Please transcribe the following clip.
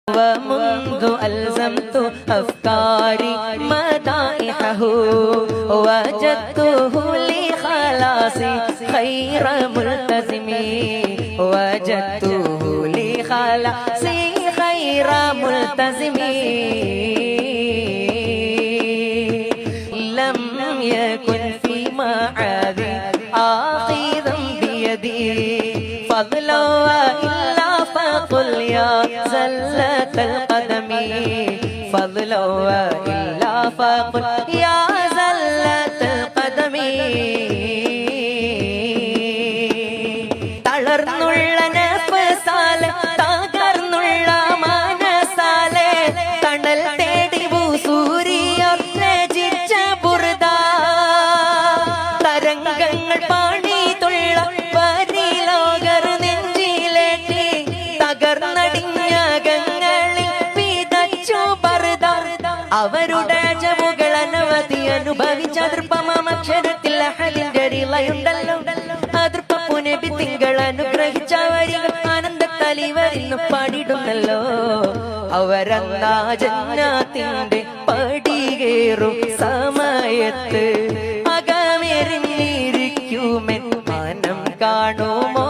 ومنذ ألزمت أفكاري مدائحه وجدته لخلاصي خير ملتزم وجدته لخلاصي خير ملتزم لم يكن في معاذي آخذا بيدي فضلا وإلا فقل يا زلة القدم فضلا وإلا فقل يا زلة القدم തളർന്നുള്ള നഫ്സാലെ തകർന്നുള്ള മനസാലെ തണൽ തേടി സൂര്യർ രചിച്ച ബുർദ തരംഗങ്ങൾ പാണിതുള്ള പരിലോകർ നെഞ്ചിലേറ്റി തകർന്നടിഞ്ഞകങ്ങളിൽ വിതച്ചു പർദ അവരുടെ അജവുകൾ അനവധി അനുഭവിച്ച ദൃപ്പമക്ഷരത്തിൽ അഹലിന്റെ റിളയുണ്ടല്ലോ നബി തിങ്കൾ അനുഗ്രഹിച്ച വരികൾ ആനന്ദത്തലിവരിന്ന് പാടിടുന്നല്ലോ അവരന്നാ ജന്നാത്തിന്റെ പടികേറും സമയത്ത് അകമെറിഞ്ഞിരിക്കുമെൻ മനം കാണുമോ